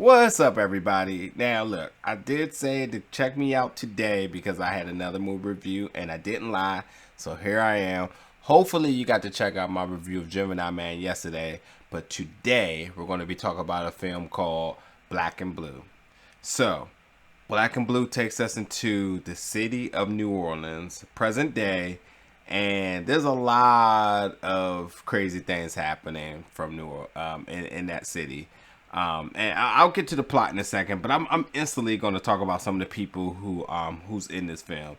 What's up, everybody? Now, look, I did say to check me out today because I had another movie review and I didn't lie. So here I am. Hopefully, you got to check out my review of Gemini Man yesterday. But today, we're going to be talking about a film called Black and Blue. So, Black and Blue takes us into the city of New Orleans, present day. And there's a lot of crazy things happening from New Orleans in that city. And I'll get to the plot in a second, but I'm instantly going to talk about some of the people who's in this film.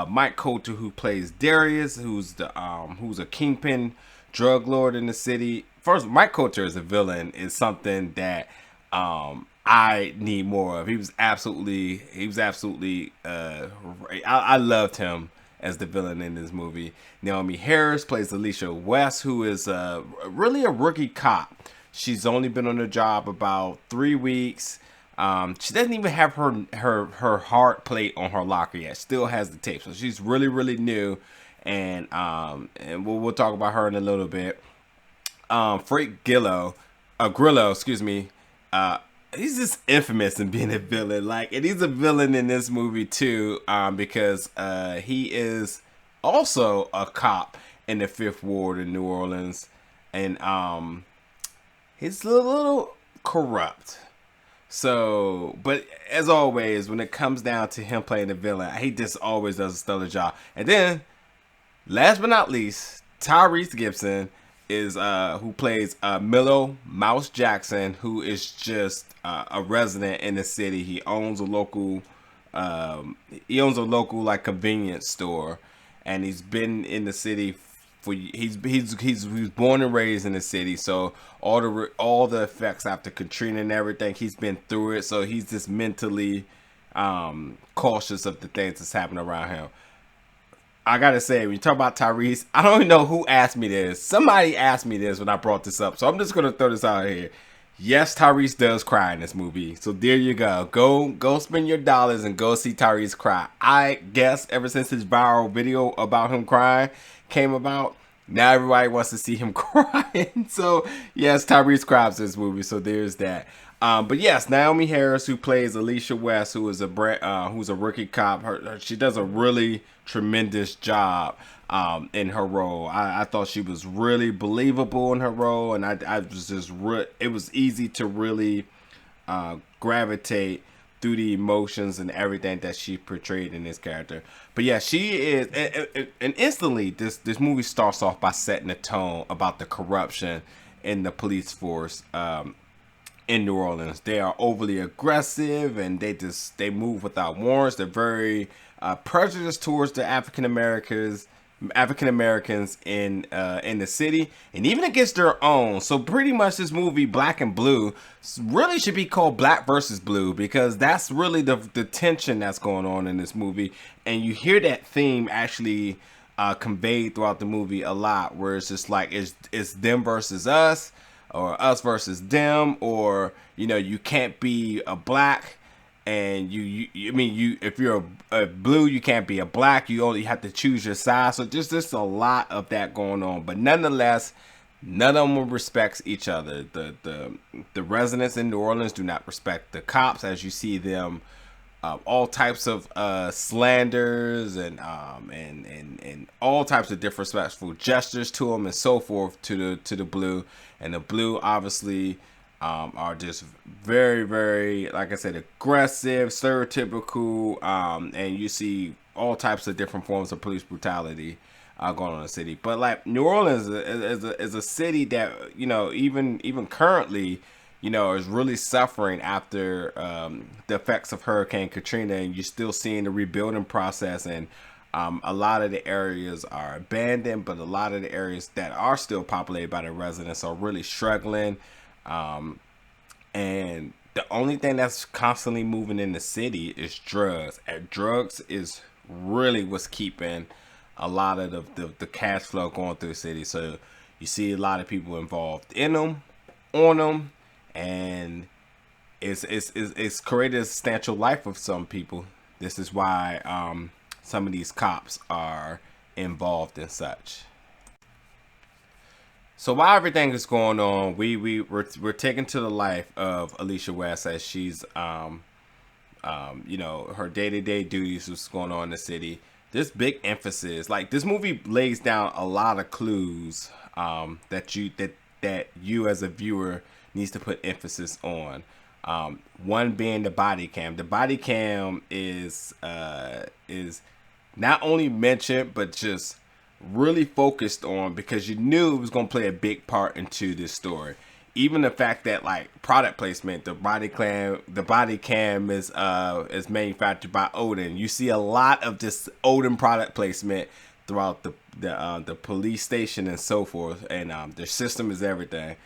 Mike Coulter, who plays Darius, who's a kingpin drug lord in the city. First, Mike Coulter as a villain is something that I need more of. He was absolutely I loved him as the villain in this movie. Naomie Harris plays Alicia West, who is really a rookie cop. She's only been on the job about 3 weeks. She doesn't even have her hard plate on her locker yet. Still has the tape, so she's really new. And we'll talk about her in a little bit. Frank Grillo, excuse me. He's just infamous in being a villain. And he's a villain in this movie too, because he is also a cop in the Fifth Ward in New Orleans, and he's a little corrupt. So, but as always, when it comes down to him playing the villain, he just always does a stellar job. And then, last but not least, Tyrese Gibson is who plays Milo Mouse Jackson, who is just a resident in the city. He owns a local like convenience store, and he's been in the city. He's born and raised in the city, so all the effects after Katrina and everything, he's been through it. So he's just mentally cautious of the things that's happening around him. I gotta say, when you talk about Tyrese, I don't even know who asked me this. Somebody asked me this when I brought this up, so I'm just gonna throw this out here. Yes, Tyrese does cry in this movie, so there you go. Go spend your dollars and go see Tyrese cry. I guess ever since his viral video about him crying came about, now everybody wants to see him crying. So yes, Tyrese cries in this movie, so there's that. But yes, Naomie Harris, who plays Alicia West, who's a rookie cop, she does a really tremendous job in her role. I thought she was really believable in her role, and I was just it was easy to really gravitate through the emotions and everything that she portrayed in this character. But yeah, she is, and instantly this movie starts off by setting a tone about the corruption in the police force in New Orleans. They are overly aggressive, and they move without warrants. They're very prejudiced towards the African Americans in the city, and even against their own. So pretty much this movie, Black and Blue, really should be called Black versus Blue, because that's really the tension that's going on in this movie. And you hear that theme actually conveyed throughout the movie a lot, where it's just like it's them versus us, or us versus them, or you can't be a black and if you're a blue, you can't be a black. You only have to choose your side. So just a lot of that going on. But nonetheless, none of them respects each other. The residents in New Orleans do not respect the cops, as you see them all types of slanders and all types of disrespectful gestures to them and so forth to the blue. And the blue obviously are just very, like I said, aggressive, stereotypical, and you see all types of different forms of police brutality going on in the city. But like New Orleans is a city that even currently is really suffering after the effects of Hurricane Katrina, and you're still seeing the rebuilding process. And a lot of the areas are abandoned, but a lot of the areas that are still populated by the residents are really struggling. And the only thing that's constantly moving in the city is drugs. And drugs is really what's keeping a lot of the cash flow going through the city. So you see a lot of people involved in them, on them, and it's created a substantial life of some people. This is why some of these cops are involved in such. So while everything is going on, we're taken to the life of Alicia West as she's her day to day duties, what's going on in the city. This big emphasis, like this movie lays down a lot of clues that you as a viewer needs to put emphasis on. One being the body cam. The body cam is not only mentioned but just really focused on because you knew it was going to play a big part into this story. Even the fact that like product placement, the body cam is manufactured by Odin. You see a lot of this Odin product placement throughout the police station and so forth, and their system is everything.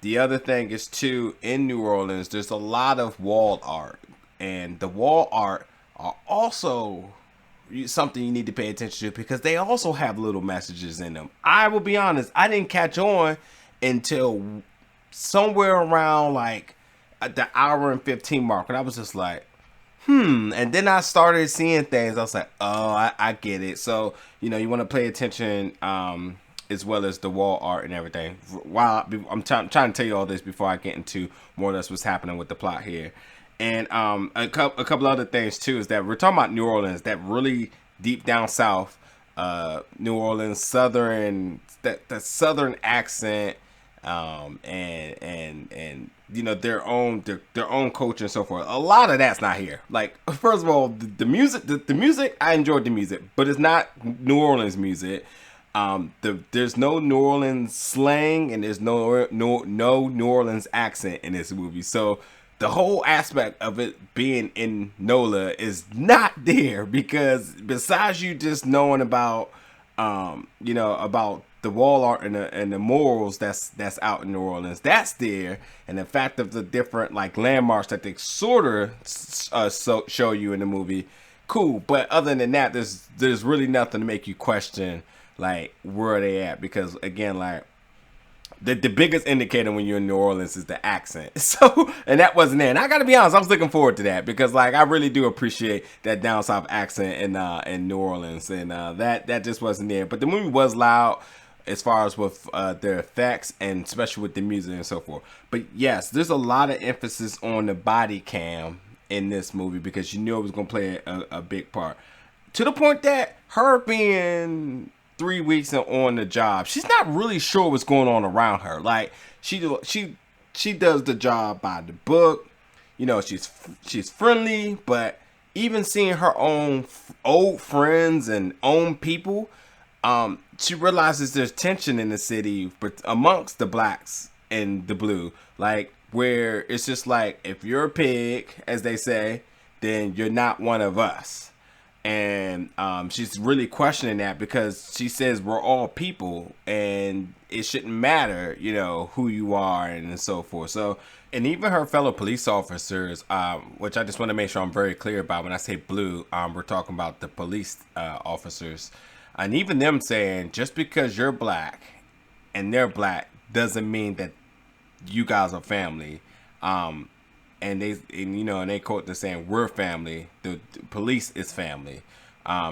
The other thing is too, in New Orleans, there's a lot of wall art, and the wall art are also something you need to pay attention to because they also have little messages in them. I will be honest, I didn't catch on until somewhere around like the hour and 15 mark, and I was just like, and then I started seeing things. I was like, oh, I get it. So you want to pay attention as well as the wall art and everything. While I'm trying to tell you all this before I get into more or less what's happening with the plot here. And a couple other things too is that we're talking about New Orleans, that really deep down south, New Orleans southern, that southern accent, and their own culture and so forth. A lot of that's not here. Like, first of all, the music, I enjoyed the music, but it's not New Orleans music. There's no New Orleans slang and there's no New Orleans accent in this movie. So the whole aspect of it being in NOLA is not there because besides you just knowing about about the wall art and the morals that's out in New Orleans, that's there, and the fact of the different like landmarks that they sort of show you in the movie, cool. But other than that, there's really nothing to make you question like where are they at, because again, like the biggest indicator when you're in New Orleans is the accent. So, and that wasn't there. And I gotta be honest, I was looking forward to that because like I really do appreciate that down south accent in New Orleans, and that just wasn't there. But the movie was loud as far as with their effects and especially with the music and so forth. But yes, there's a lot of emphasis on the body cam in this movie because you knew it was gonna play a big part, to the point that her being 3 weeks on the job, she's not really sure what's going on around her. Like she does the job by the book. She's friendly, but even seeing her own old friends and own people, she realizes there's tension in the city amongst the blacks and the blue. Like where it's just like, if you're a pig, as they say, then you're not one of us. And she's really questioning that because she says we're all people and it shouldn't matter, who you are and so forth. So, and even her fellow police officers, which I just want to make sure I'm very clear about when I say blue, we're talking about the police officers. And even them saying just because you're black and they're black doesn't mean that you guys are family. And they quote the saying, we're family, the police is family.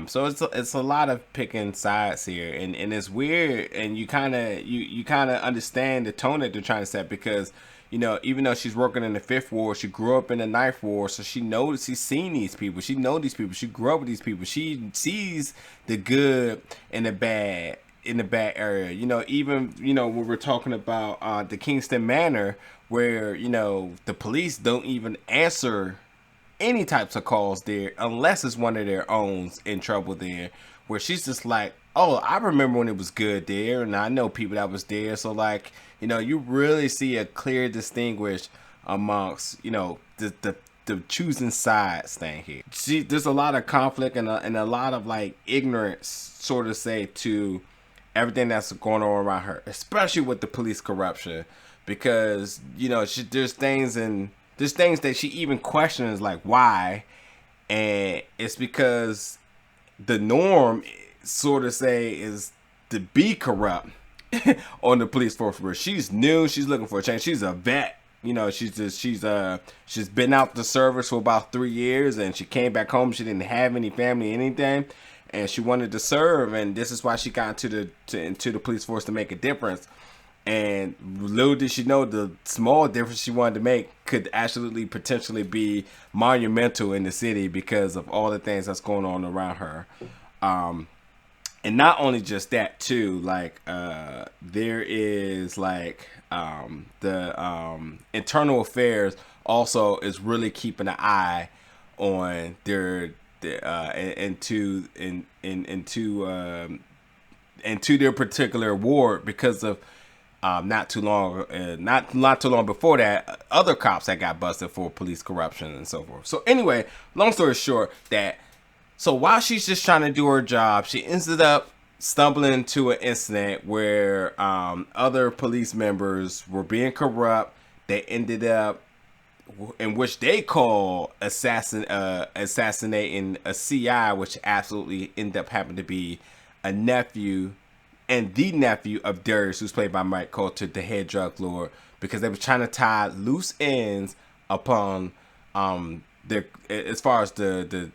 So it's a lot of picking sides here, and it's weird, and you kind of understand the tone that they're trying to set because even though she's working in the Fifth Ward, she grew up in the Ninth Ward, so she's seen these people, she knows these people, she grew up with these people, she sees the good and the bad in the bad area. Even when we're talking about the Kingston Manor, where the police don't even answer any types of calls there unless it's one of their own in trouble there, where she's just like, oh, I remember when it was good there and I know people that was there. So like you really see a clear distinguish amongst the choosing sides thing here. There's a lot of conflict and a lot of like ignorance, sort of say, to everything that's going on around her, especially with the police corruption, because there's things that she even questions, like why, and it's because the norm, sort of say, is to be corrupt on the police force, where she's new, she's looking for a change, she's a vet. She's been out the service for about 3 years, and she came back home, she didn't have any family, anything. and she wanted to serve, and this is why she got into the police force to make a difference. And little did she know the small difference she wanted to make could actually potentially be monumental in the city because of all the things that's going on around her. And not only just that too, like there is like the internal affairs also is really keeping an eye on into their particular ward because of not too long before that, other cops that got busted for police corruption and so forth. So anyway, long story short, so while she's just trying to do her job, she ended up stumbling into an incident where other police members were being corrupt. They ended up, in which they call assassinating a CI, which absolutely ended up happening to be a nephew and the nephew of Darius, who's played by Mike Coulter, the head drug lord, because they were trying to tie loose ends upon as far as the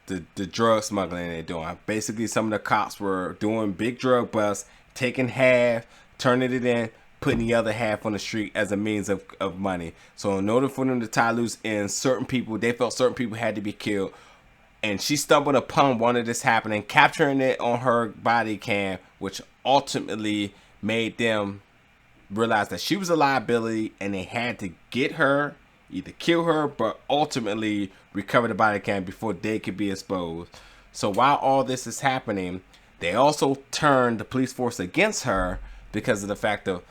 drug smuggling they're doing. Basically, some of the cops were doing big drug busts, taking half, turning it in, putting the other half on the street as a means of money. So in order for them to tie loose ends, they felt certain people had to be killed. And she stumbled upon one of this happening, capturing it on her body cam, which ultimately made them realize that she was a liability and they had to get her, either kill her, but ultimately recover the body cam before they could be exposed. So while all this is happening, they also turned the police force against her because of the fact of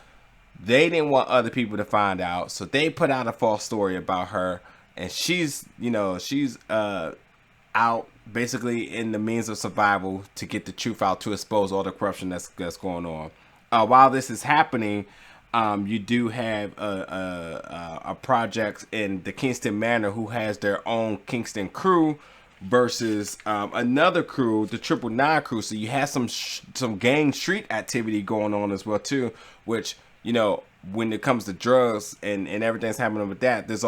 they didn't want other people to find out. So they put out a false story about her, and she's out basically in the means of survival to get the truth out, to expose all the corruption that's going on. While this is happening, you do have a project in the Kingston Manor who has their own Kingston crew versus another crew, the 999 crew. So you have some gang street activity going on as well too, which, when it comes to drugs and everything's happening with that, this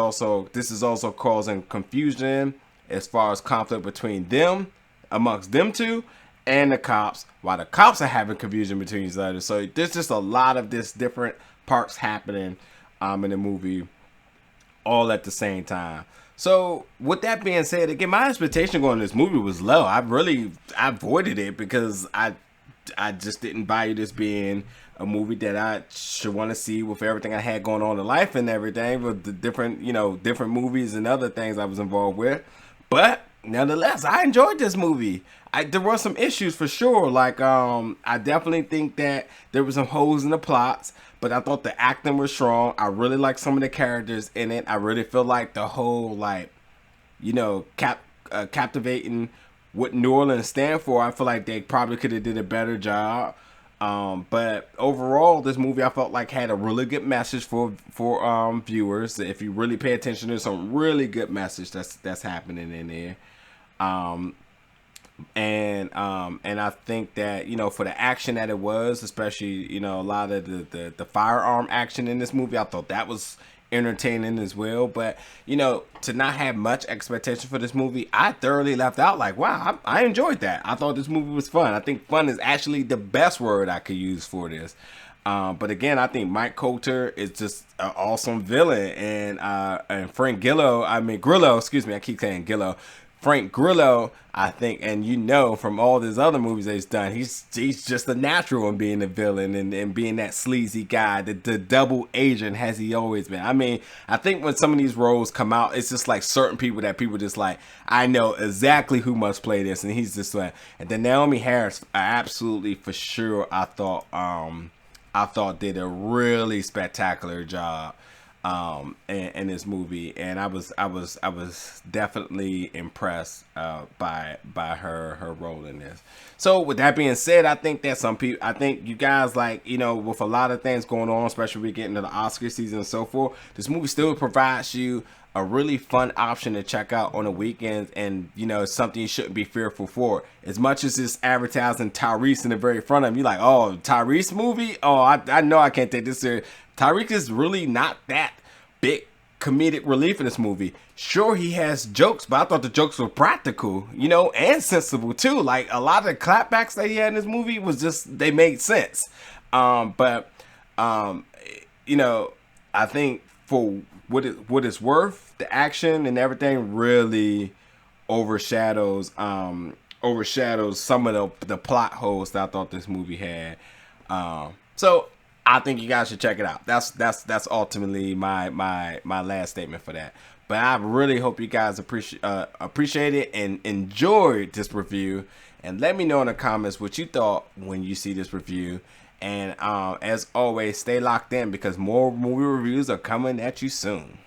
is also causing confusion as far as conflict between them, amongst them two, and the cops, while the cops are having confusion between each other. So there's just a lot of this different parts happening in the movie all at the same time. So with that being said, again, my expectation going to this movie was low. I avoided it because I just didn't value this being a movie that I should want to see with everything I had going on in life and everything, with the different movies and other things I was involved with. But nonetheless, I enjoyed this movie. There were some issues for sure. Like, I definitely think that there were some holes in the plots, but I thought the acting was strong. I really liked some of the characters in it. I really feel like the whole, captivating what New Orleans stand for. I feel like they probably could have did a better job. But overall, this movie I felt like had a really good message for viewers. If you really pay attention, there's some really good message that's happening in there. And I think that, for the action that it was, especially, a lot of the firearm action in this movie, I thought that was entertaining as well. But, to not have much expectation for this movie, I thoroughly left out like, wow, I enjoyed that. I thought this movie was fun. I think fun is actually the best word I could use for this. But again, I think Mike Coulter is just an awesome villain, and Frank Grillo, I keep saying Gillo. Frank Grillo, I think, and from all these other movies that he's done, he's just a natural in being a villain and being that sleazy guy, the double agent has he always been. I mean, I think when some of these roles come out, it's just like certain people that people just like, I know exactly who must play this, and he's just like, and then Naomie Harris, absolutely for sure, I thought did a really spectacular job in this movie, and I was definitely impressed by her role in this. So with that being said, I think that I think you guys, with a lot of things going on, especially we get into the Oscar season and so forth, this movie still provides you a really fun option to check out on the weekends, and it's something you shouldn't be fearful for. As much as it's advertising Tyrese in the very front of you, like, oh, Tyrese movie, oh, I know I can't take this serious. Tyrese is really not that big comedic relief in this movie. Sure, he has jokes, but I thought the jokes were practical, you know, and sensible too. Like a lot of the clapbacks that he had in this movie was just, they made sense. But you know, I think for what it's worth, the action and everything really overshadows some of the plot holes that I thought this movie had. So I think you guys should check it out. That's ultimately my last statement for that. But I really hope you guys appreciate it and enjoyed this review. And let me know in the comments what you thought when you see this review. And as always, stay locked in because more movie reviews are coming at you soon.